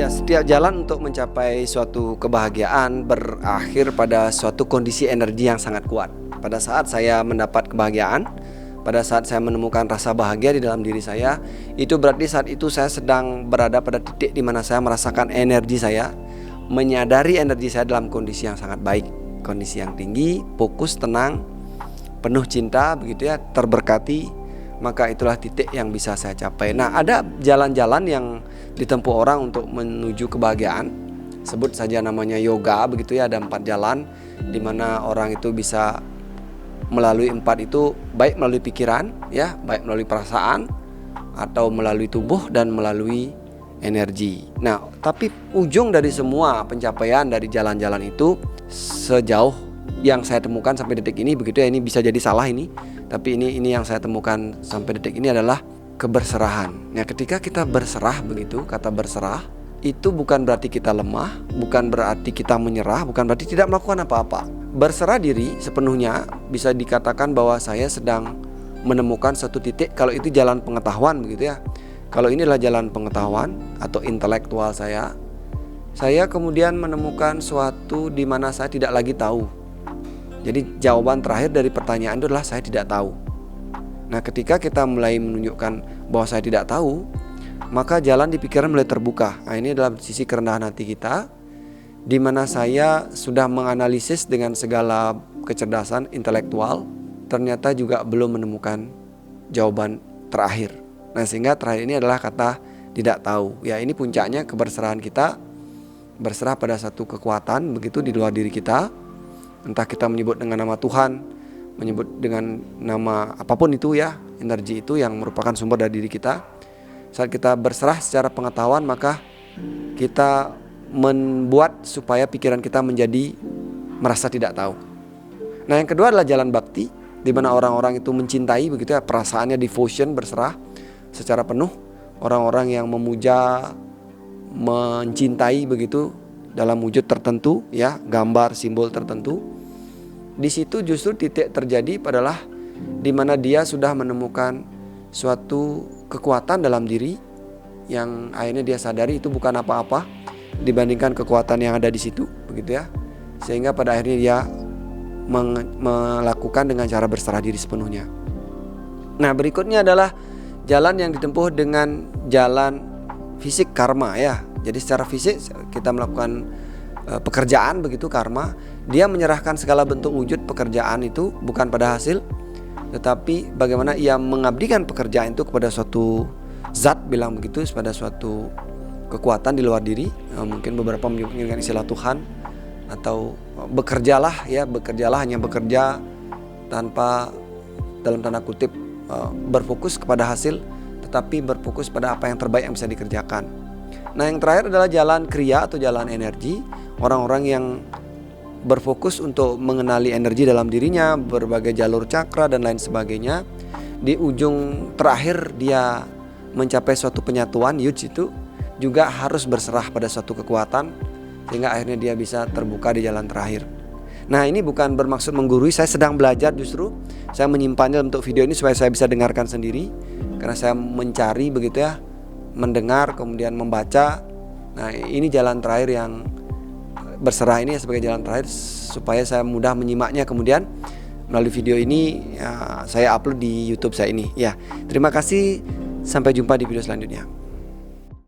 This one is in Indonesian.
Ya, setiap jalan untuk mencapai suatu kebahagiaan berakhir pada suatu kondisi energi yang sangat kuat. Pada saat saya mendapat kebahagiaan, pada saat saya menemukan rasa bahagia di dalam diri saya, itu berarti saat itu saya sedang berada pada titik di mana saya merasakan energi saya, menyadari energi saya dalam kondisi yang sangat baik, kondisi yang tinggi, fokus, tenang, penuh cinta, begitu ya, terberkati. Maka itulah titik yang bisa saya capai. Nah, ada jalan-jalan yang ditempuh orang untuk menuju kebahagiaan. Sebut saja namanya yoga, begitu ya. Ada 4 jalan di mana orang itu bisa melalui 4 itu, baik melalui pikiran, ya, baik melalui perasaan, atau melalui tubuh dan melalui energi. Nah, tapi ujung dari semua pencapaian dari jalan-jalan itu, sejauh yang saya temukan sampai detik ini, begitu ya, ini bisa jadi salah ini, tapi ini yang saya temukan sampai detik ini adalah keberserahan. Nah, ketika kita berserah, begitu, kata berserah itu bukan berarti kita lemah, bukan berarti kita menyerah, bukan berarti tidak melakukan apa-apa. Berserah diri sepenuhnya bisa dikatakan bahwa saya sedang menemukan satu titik. Kalau itu jalan pengetahuan, begitu ya. Kalau inilah jalan pengetahuan atau intelektual saya kemudian menemukan suatu di mana saya tidak lagi tahu. Jadi jawaban terakhir dari pertanyaan itu adalah saya tidak tahu. Nah, ketika kita mulai menunjukkan bahwa saya tidak tahu, maka jalan di pikiran mulai terbuka. Nah, ini adalah sisi kerendahan hati kita, di mana saya sudah menganalisis dengan segala kecerdasan intelektual, ternyata juga belum menemukan jawaban terakhir. Nah, sehingga terakhir ini adalah kata tidak tahu. Ya, ini puncaknya keberserahan kita, berserah pada satu kekuatan begitu di luar diri kita. Entah kita menyebut dengan nama Tuhan, menyebut dengan nama apapun itu ya, energi itu yang merupakan sumber dari diri kita. Saat kita berserah secara pengetahuan, maka kita membuat supaya pikiran kita menjadi merasa tidak tahu. Nah, yang kedua adalah jalan bakti, di mana orang-orang itu mencintai, begitu ya, perasaannya devotion, berserah secara penuh. Orang-orang yang memuja, mencintai begitu dalam wujud tertentu ya, gambar, simbol tertentu. Di situ justru titik terjadi adalah di mana dia sudah menemukan suatu kekuatan dalam diri yang akhirnya dia sadari itu bukan apa-apa dibandingkan kekuatan yang ada di situ, begitu ya. Sehingga pada akhirnya dia melakukan dengan cara berserah diri sepenuhnya. Nah, berikutnya adalah jalan yang ditempuh dengan jalan fisik karma ya. Jadi secara fisik kita melakukan pekerjaan, begitu karma. Dia menyerahkan segala bentuk wujud pekerjaan itu bukan pada hasil, tetapi bagaimana ia mengabdikan pekerjaan itu kepada suatu zat, bilang begitu, pada suatu kekuatan di luar diri. Mungkin beberapa menyebutkan istilah Tuhan, atau bekerjalah ya, bekerjalah, hanya bekerja tanpa dalam tanda kutip berfokus kepada hasil, tetapi berfokus pada apa yang terbaik yang bisa dikerjakan. Nah, yang terakhir adalah jalan kriya atau jalan energi. Orang-orang yang berfokus untuk mengenali energi dalam dirinya, berbagai jalur cakra dan lain sebagainya. Di ujung terakhir dia mencapai suatu penyatuan, yuj, itu juga harus berserah pada suatu kekuatan, sehingga akhirnya dia bisa terbuka di jalan terakhir. Nah, ini bukan bermaksud menggurui, saya sedang belajar, justru saya menyimpannya untuk video ini supaya saya bisa dengarkan sendiri, karena saya mencari, begitu ya, mendengar kemudian membaca. Nah, ini jalan terakhir yang berserah ini sebagai jalan terakhir supaya saya mudah menyimaknya kemudian melalui video ini ya, saya upload di YouTube saya ini ya. Terima kasih, sampai jumpa di video selanjutnya.